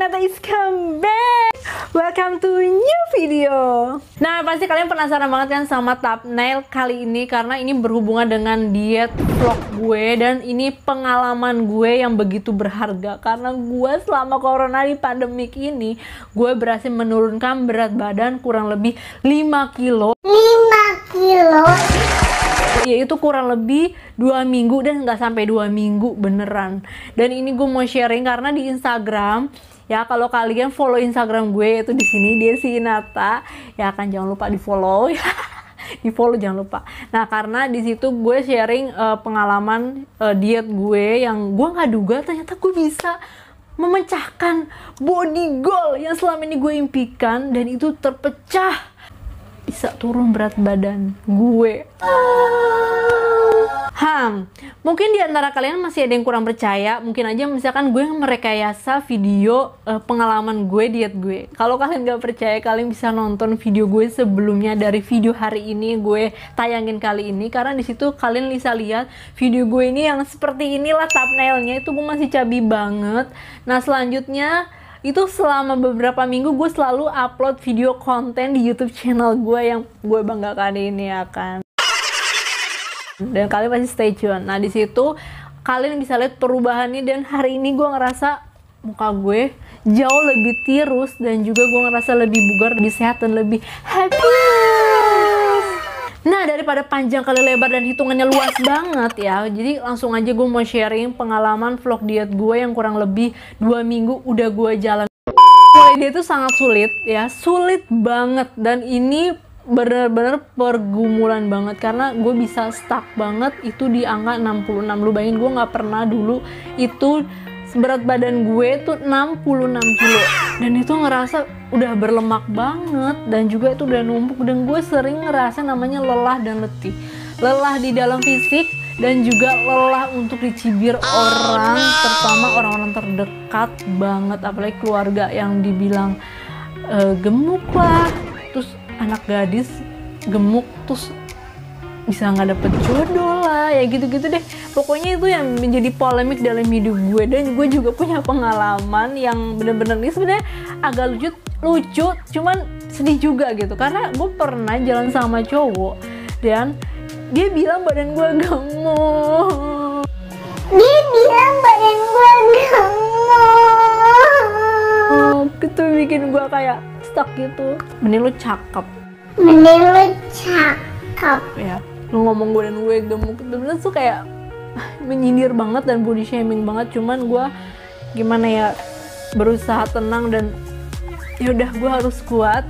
Nata is come back. Welcome to new video. Nah, pasti kalian penasaran banget kan sama thumbnail kali ini, karena ini berhubungan dengan diet vlog gue, dan ini pengalaman gue yang begitu berharga. Karena gue selama corona di pandemik ini, gue berhasil menurunkan berat badan kurang lebih 5 kilo. Yaitu kurang lebih 2 minggu, dan nggak sampai 2 minggu beneran. Dan ini gue mau sharing karena di Instagram ya, kalau kalian follow Instagram gue itu di sini Desi Nata ya kan, jangan lupa di follow ya. Di follow jangan lupa. Nah, karena di situ gue sharing pengalaman diet gue yang gue nggak duga ternyata gue bisa memecahkan body goal yang selama ini gue impikan, dan itu terpecah. Bisa turun berat badan gue. Mungkin di antara kalian masih ada yang kurang percaya. Mungkin aja misalkan gue merekayasa video pengalaman gue diet gue. Kalau kalian gak percaya, kalian bisa nonton video gue sebelumnya dari video hari ini gue tayangin kali ini, karena di situ kalian bisa lihat video gue ini yang seperti inilah thumbnailnya. Itu gue masih cabi banget. Nah, selanjutnya itu selama beberapa minggu gue selalu upload video konten di YouTube channel gue yang gue banggakan ini ya kan. Dan kalian pasti stay tune. Nah, di situ kalian bisa lihat perubahannya, dan hari ini gue ngerasa muka gue jauh lebih tirus, dan juga gue ngerasa lebih bugar, lebih sehat, dan lebih happy. Nah, daripada panjang kali lebar dan hitungannya luas banget ya, jadi langsung aja gue mau sharing pengalaman vlog diet gue yang kurang lebih 2 minggu udah gue jalan. Mulai dia itu sangat sulit ya, sulit banget, dan ini bener-bener pergumulan banget karena gue bisa stuck banget itu di angka 66. Lu bayangin, gue nggak pernah dulu itu berat badan gue tuh 66 kilo, dan itu ngerasa udah berlemak banget, dan juga itu udah numpuk, dan gue sering ngerasa namanya lelah dan letih. Lelah di dalam fisik, dan juga lelah untuk dicibir orang, terutama orang-orang terdekat banget, apalagi keluarga yang dibilang gemuk lah, terus anak gadis gemuk terus bisa nggak dapet jodoh lah, ya gitu-gitu deh. Pokoknya itu yang menjadi polemik dalam hidup gue, dan gue juga punya pengalaman yang bener-bener ini sebenarnya agak lucu, cuman sedih juga gitu, karena gue pernah jalan sama cowok dan dia bilang badan gue gemuk. Itu bikin gue kayak stuck gitu. Mending lu cakep ya, lu ngomong gue dan gue gemuk, bener-bener tuh kayak menyindir banget dan body shaming banget. Cuman gue gimana ya, berusaha tenang, dan yaudah gue harus kuat,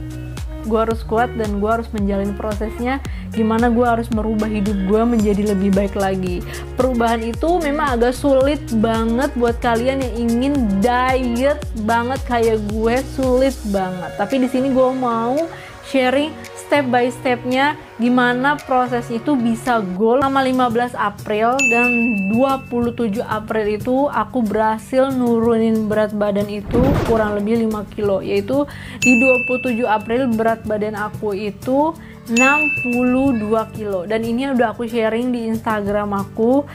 dan gue harus menjalani prosesnya. Gimana gue harus merubah hidup gue menjadi lebih baik lagi. Perubahan itu memang agak sulit banget buat kalian yang ingin diet banget kayak gue, sulit banget. Tapi di sini gue mau sharing step by stepnya gimana proses itu bisa goal. Selama 15 April dan 27 April itu aku berhasil nurunin berat badan itu kurang lebih 5 kilo. Yaitu di 27 April berat badan aku itu 62 kilo. Dan ini udah aku sharing di Instagram aku.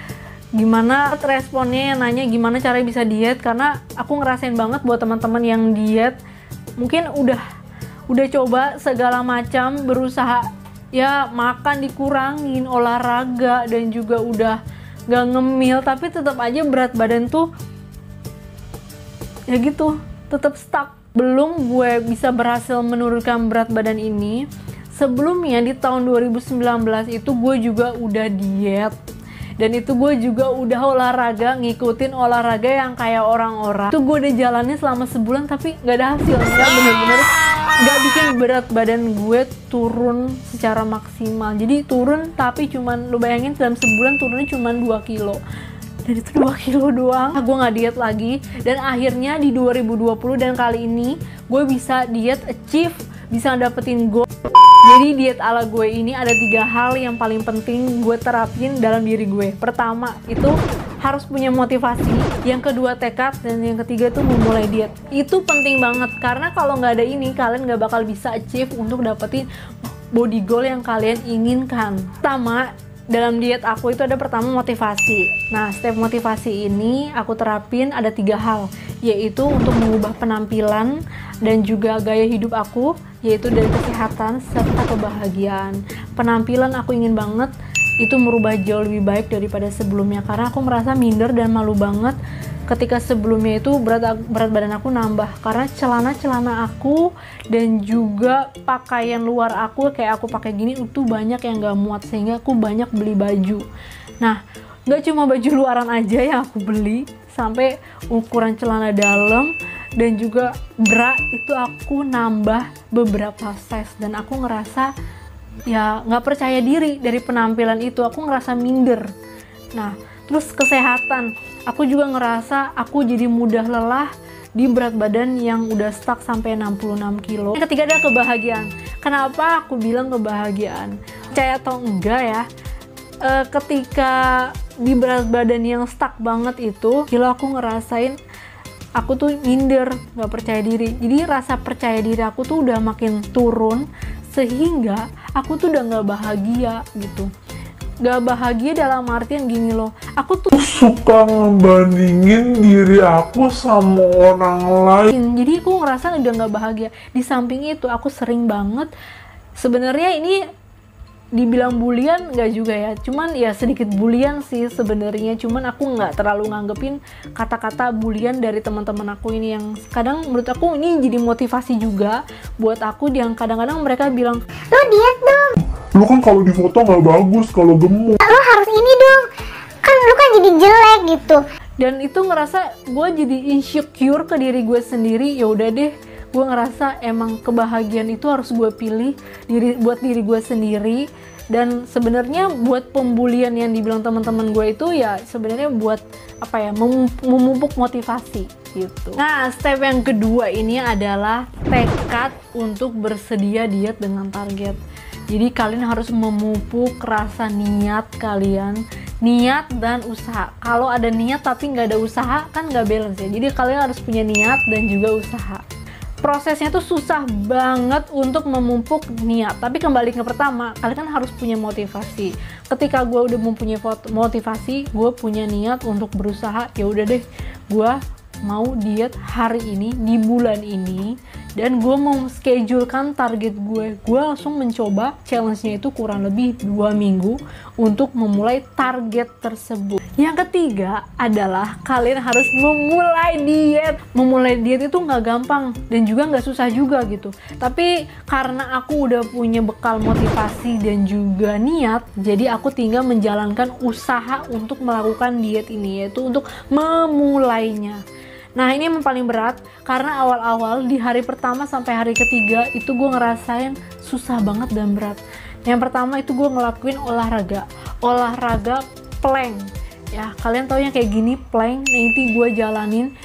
Gimana responnya yang nanya gimana cara bisa diet, karena aku ngerasain banget buat teman-teman yang diet mungkin udah coba segala macam, berusaha ya makan dikurangin, olahraga, dan juga udah gak ngemil, tapi tetap aja berat badan tuh ya gitu, tetap stuck. Belum gue bisa berhasil menurunkan berat badan ini, sebelumnya di tahun 2019 itu gue juga udah diet, dan itu gue juga udah olahraga, ngikutin olahraga yang kayak orang-orang. Itu gue udah jalannya selama sebulan tapi gak ada hasilnya, bener-bener gak bikin berat badan gue turun secara maksimal. Jadi turun tapi cuman, lu bayangin dalam sebulan turunnya cuman 2 kilo. Dan itu 2 kilo doang. Gue gak diet lagi, dan akhirnya di 2020 dan kali ini gue bisa diet achieve, bisa dapetin goal. Jadi diet ala gue ini ada 3 hal yang paling penting gue terapin dalam diri gue. Pertama itu harus punya motivasi, yang kedua tekad, dan yang ketiga itu memulai diet. Itu penting banget, karena kalau nggak ada ini kalian nggak bakal bisa achieve untuk dapetin body goal yang kalian inginkan. Pertama, dalam diet aku itu ada pertama motivasi. Nah, step motivasi ini aku terapin ada 3 hal, yaitu untuk mengubah penampilan dan juga gaya hidup aku, yaitu dari kesehatan serta kebahagiaan. Penampilan aku ingin banget itu merubah jauh lebih baik daripada sebelumnya, karena aku merasa minder dan malu banget ketika sebelumnya itu berat badan aku nambah, karena celana aku dan juga pakaian luar aku kayak aku pakai gini itu banyak yang gak muat, sehingga aku banyak beli baju. Nah, gak cuma baju luaran aja yang aku beli, sampai ukuran celana dalam dan juga bra itu aku nambah beberapa size, dan aku ngerasa ya gak percaya diri dari penampilan itu, aku ngerasa minder. Nah, terus kesehatan, aku juga ngerasa aku jadi mudah lelah di berat badan yang udah stuck sampai 66 kilo. Yang ketiga adalah kebahagiaan. Kenapa aku bilang kebahagiaan? Percaya atau enggak ya, ketika di berat badan yang stuck banget itu, gila aku ngerasain aku tuh minder, gak percaya diri. Jadi rasa percaya diri aku tuh udah makin turun, sehingga aku tuh udah gak bahagia gitu. Gak bahagia dalam artian gini loh, aku tuh suka ngebandingin diri aku sama orang lain. Jadi aku ngerasa udah gak bahagia. Di samping itu aku sering banget, sebenarnya ini dibilang bulian gak juga ya, cuman ya sedikit bulian sih sebenarnya, cuman aku nggak terlalu nganggepin kata-kata bulian dari teman-teman aku ini, yang kadang menurut aku ini jadi motivasi juga buat aku, yang kadang-kadang mereka bilang, lo diet dong, Lu kan kalau di foto nggak bagus kalau gemuk. lo harus ini dong, kan lu kan jadi jelek gitu. dan itu ngerasa gue jadi insecure ke diri gue sendiri. Ya udah deh, gue ngerasa emang kebahagiaan itu harus gue pilih buat diri gue sendiri. Dan sebenarnya buat pembulian yang dibilang teman-teman gue itu ya sebenarnya buat apa ya, memupuk motivasi gitu. Nah, step yang kedua ini adalah tekad untuk bersedia diet dengan target. Jadi kalian harus memupuk rasa niat kalian, niat dan usaha. Kalau ada niat tapi nggak ada usaha kan nggak balance ya. Jadi kalian harus punya niat dan juga usaha. Prosesnya tuh susah banget untuk memupuk niat, tapi kembali ke pertama, kalian kan harus punya motivasi. Ketika gue udah mempunyai motivasi, gue punya niat untuk berusaha. Ya udah deh, gue mau diet hari ini di bulan ini, dan gue mau schedulekan target gue langsung mencoba. Challenge-nya itu kurang lebih 2 minggu untuk memulai target tersebut. Yang ketiga adalah kalian harus memulai diet. Memulai diet itu nggak gampang dan juga nggak susah juga gitu, tapi karena aku udah punya bekal motivasi dan juga niat, jadi aku tinggal menjalankan usaha untuk melakukan diet ini, yaitu untuk memulainya. Nah, ini yang paling berat, karena awal-awal di hari pertama sampai hari ketiga itu gue ngerasain susah banget dan berat. Yang pertama itu gue ngelakuin olahraga plank. Ya, kalian tau yang kayak gini, plank. Nah, itu gue jalanin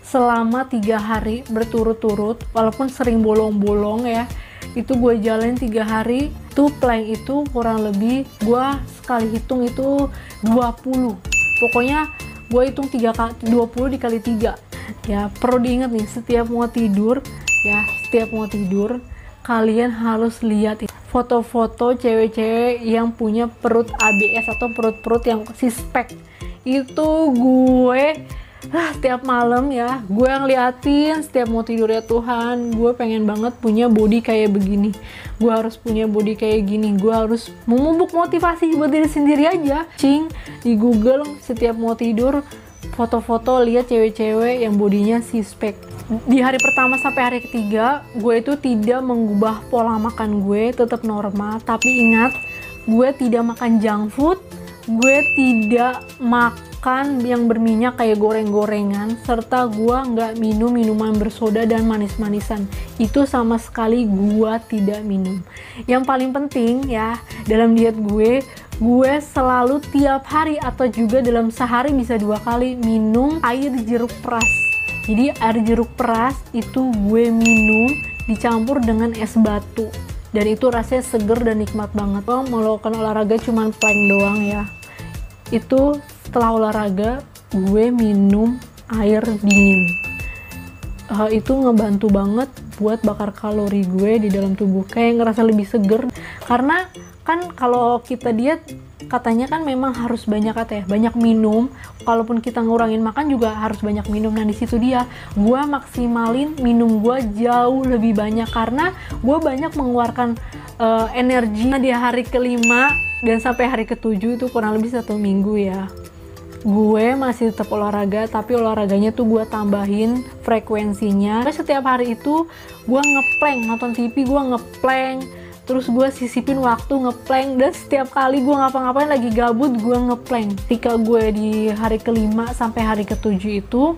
selama 3 hari berturut-turut, walaupun sering bolong-bolong ya. Itu gue jalanin 3 hari. Itu plank itu kurang lebih, gue sekali hitung itu 20. Pokoknya gue hitung 20 dikali 3. Ya, perlu diingat nih, setiap mau tidur kalian harus lihat foto-foto cewek-cewek yang punya perut ABS atau perut-perut yang six pack. Itu gue setiap malam ya, gue ngeliatin setiap mau tidur. Ya Tuhan, gue pengen banget punya body kayak begini, gue harus punya body kayak gini, gue harus memupuk motivasi buat diri sendiri aja. Di Google setiap mau tidur, foto-foto lihat cewek-cewek yang bodinya six pack. Di hari pertama sampai hari ketiga, gue itu tidak mengubah pola makan gue, tetap normal. Tapi ingat, gue tidak makan junk food, gue tidak makan yang berminyak kayak goreng-gorengan, serta gue nggak minum minuman bersoda dan manis-manisan. Itu sama sekali gue tidak minum. Yang paling penting ya, dalam diet gue selalu tiap hari atau juga dalam sehari bisa 2 kali minum air jeruk peras. Jadi air jeruk peras itu gue minum dicampur dengan es batu, dan itu rasanya seger dan nikmat banget. Gue melakukan olahraga cuman plank doang ya. Itu setelah olahraga gue minum air dingin. Itu ngebantu banget buat bakar kalori gue di dalam tubuh, kayak ngerasa lebih seger. Karena kan kalau kita diet katanya kan memang harus banyak minum. Kalaupun kita ngurangin makan juga harus banyak minum. Nah di situ dia, gue maksimalin minum gue jauh lebih banyak karena gue banyak mengeluarkan energi di hari kelima dan sampai hari ketujuh itu kurang lebih 1 minggu ya. Gue masih tetap olahraga, tapi olahraganya tuh gue tambahin frekuensinya. Setiap hari itu gue ngeplank, nonton TV gue ngeplank, terus gue sisipin waktu ngeplank, dan setiap kali gue ngapa-ngapain lagi gabut gue ngeplank. Ketika gue di hari kelima sampai hari ketujuh itu,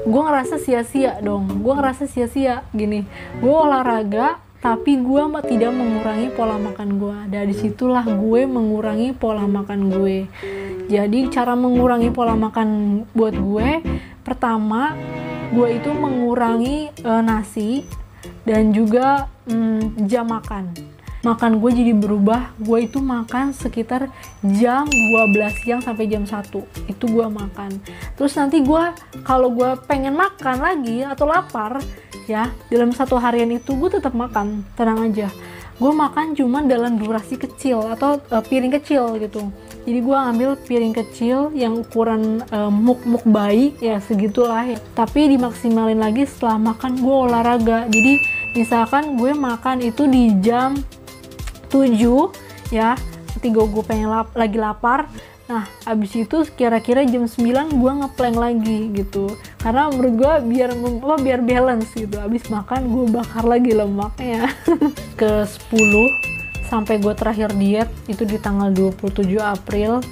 gue ngerasa sia-sia dong. Gue ngerasa sia-sia gini, gue olahraga tapi gue tidak mengurangi pola makan gue. Dari situlah gue mengurangi pola makan gue. Jadi cara mengurangi pola makan buat gue, pertama gue itu mengurangi nasi dan juga jam makan. Makan gue jadi berubah, gue itu makan sekitar jam 12 siang sampai jam 1, itu gue makan. Terus nanti gue, kalau gue pengen makan lagi atau lapar, ya dalam 1 harian itu gue tetap makan, tenang aja. Gue makan cuma dalam durasi kecil atau piring kecil gitu. Jadi gue ambil piring kecil yang ukuran muk bayi, ya segitulah ya. Tapi dimaksimalin lagi setelah makan gue olahraga. Jadi misalkan gue makan itu di jam 7 ya, ketika gue pengen lagi lapar. Nah abis itu kira-kira jam 9 gue ngeplank lagi gitu, karena menurut gue biar balance gitu. Abis makan gue bakar lagi lemaknya. Ke 10 sampai gue terakhir diet itu di tanggal 27 April.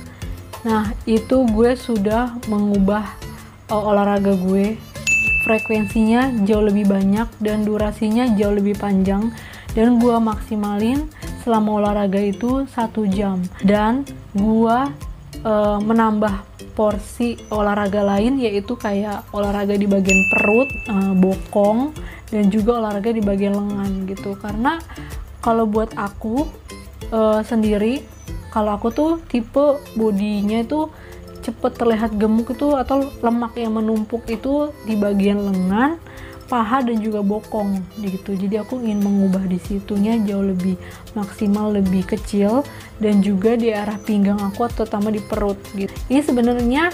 Nah itu gue sudah mengubah olahraga gue, frekuensinya jauh lebih banyak dan durasinya jauh lebih panjang, dan gue maksimalin selama olahraga itu 1 jam, dan gue menambah porsi olahraga lain, yaitu kayak olahraga di bagian perut, bokong, dan juga olahraga di bagian lengan gitu. Karena kalau buat aku sendiri, kalau aku tuh tipe bodinya itu cepet terlihat gemuk itu atau lemak yang menumpuk itu di bagian lengan, paha, dan juga bokong gitu. Jadi aku ingin mengubah di situnya jauh lebih maksimal, lebih kecil, dan juga di arah pinggang aku, terutama di perut gitu. Ini sebenarnya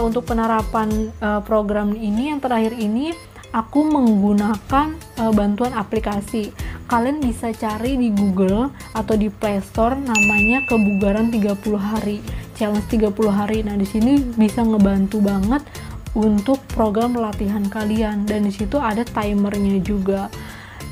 untuk penerapan program ini yang terakhir ini aku menggunakan bantuan aplikasi. Kalian bisa cari di Google atau di Play Store, namanya Kebugaran 30 Hari, challenge 30 hari. Nah di sini bisa ngebantu banget untuk program latihan kalian, dan di situ ada timernya juga.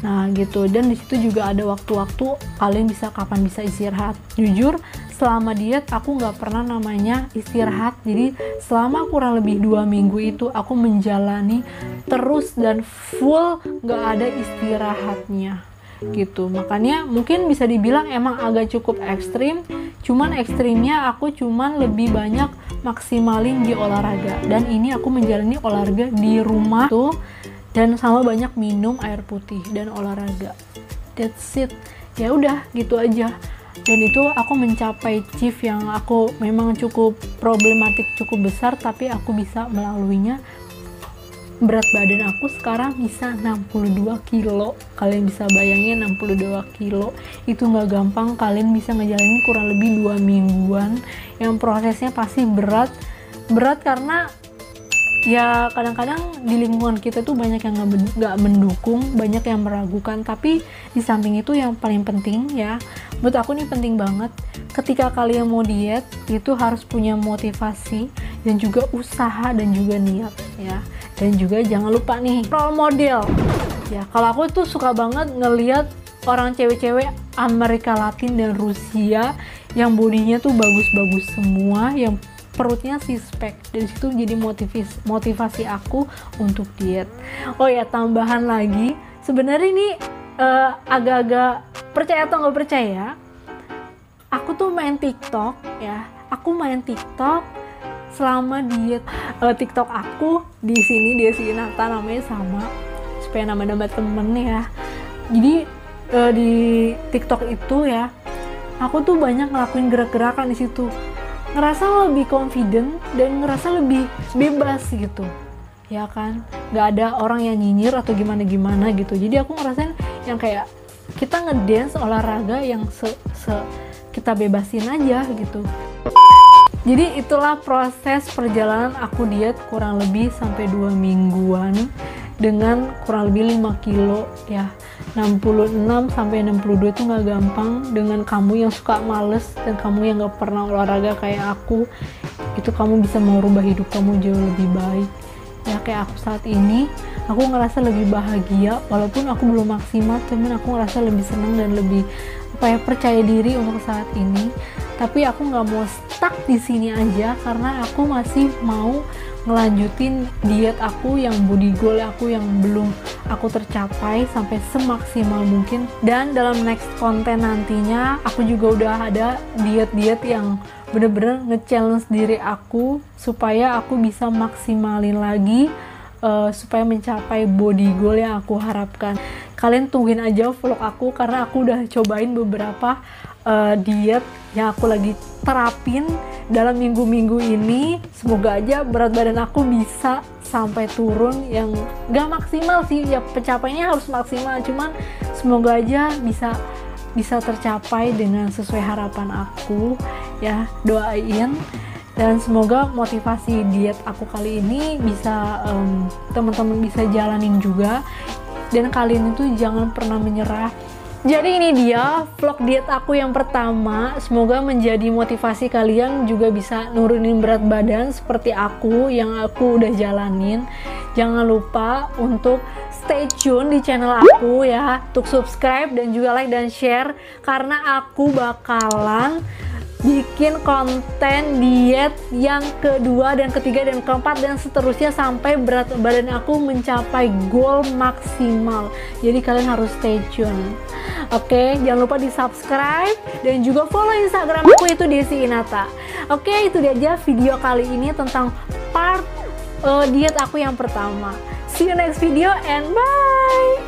Nah gitu, dan di situ juga ada waktu-waktu kalian bisa kapan bisa istirahat. Jujur selama diet aku nggak pernah namanya istirahat. Jadi selama kurang lebih 2 minggu itu aku menjalani terus dan full, nggak ada istirahatnya gitu. Makanya mungkin bisa dibilang emang agak cukup ekstrim, cuman ekstrimnya aku cuman lebih banyak maksimalin di olahraga, dan ini aku menjalani olahraga di rumah tuh, dan sama banyak minum air putih dan olahraga. That's it. Ya udah gitu aja. Dan itu aku mencapai chief yang aku memang cukup problematik, cukup besar, tapi aku bisa melaluinya. Berat badan aku sekarang bisa 62 kilo. Kalian bisa bayangin 62 kilo itu nggak gampang. Kalian bisa ngejalanin kurang lebih 2 mingguan yang prosesnya pasti berat karena ya kadang-kadang di lingkungan kita tuh banyak yang nggak mendukung, banyak yang meragukan. Tapi di samping itu yang paling penting ya, menurut aku ini penting banget, ketika kalian mau diet itu harus punya motivasi dan juga usaha dan juga niat ya. Dan juga jangan lupa nih, role model ya. Kalau aku tuh suka banget ngelihat orang cewek-cewek Amerika Latin dan Rusia yang bodinya tuh bagus-bagus semua, yang perutnya six-pack. Dari situ jadi motivasi aku untuk diet. Oh ya, tambahan lagi, sebenarnya ini agak-agak percaya atau nggak percaya, aku tuh main TikTok ya. Aku main TikTok selama diet. TikTok aku di sini Desi Nata namanya sama, supaya nama-nama temen ya. Jadi di TikTok itu ya, aku tuh banyak ngelakuin gerak-gerakan di situ. Ngerasa lebih confident dan ngerasa lebih bebas gitu. Ya kan? Nggak ada orang yang nyinyir atau gimana-gimana gitu. Jadi aku ngerasain yang kayak kita ngedance olahraga yang kita bebasin aja gitu. Jadi itulah proses perjalanan aku diet kurang lebih sampai 2 mingguan dengan kurang lebih 5 kilo ya. 66 sampai 62 itu nggak gampang. Dengan kamu yang suka males dan kamu yang nggak pernah olahraga kayak aku, itu kamu bisa merubah hidup kamu jauh lebih baik. Ya kayak aku saat ini, aku ngerasa lebih bahagia walaupun aku belum maksimal, cuman aku ngerasa lebih senang dan lebih percaya diri untuk saat ini. Tapi aku nggak mau stuck di sini aja karena aku masih mau ngelanjutin diet aku yang body goal aku yang belum aku tercapai sampai semaksimal mungkin. Dan dalam next konten nantinya aku juga udah ada diet-diet yang bener-bener nge-challenge diri aku supaya aku bisa maksimalin lagi supaya mencapai body goal yang aku harapkan. Kalian tungguin aja vlog aku karena aku udah cobain beberapa diet yang aku lagi terapin dalam minggu-minggu ini. Semoga aja berat badan aku bisa sampai turun yang gak maksimal sih ya, pencapaiannya harus maksimal, cuman semoga aja bisa tercapai dengan sesuai harapan aku ya. Doain dan semoga motivasi diet aku kali ini bisa teman-teman bisa jalanin juga, dan kalian itu jangan pernah menyerah. Jadi ini dia vlog diet aku yang pertama, semoga menjadi motivasi kalian juga bisa nurunin berat badan seperti aku yang aku udah jalanin. Jangan lupa untuk stay tune di channel aku ya, untuk subscribe dan juga like dan share karena aku bakalan bikin konten diet yang kedua dan ketiga dan keempat dan seterusnya sampai berat badan aku mencapai goal maksimal. Jadi kalian harus stay tune. Oke, jangan lupa di subscribe dan juga follow Instagram aku itu Desi Inata. Oke, itu dia aja video kali ini tentang part diet aku yang pertama. See you next video and bye.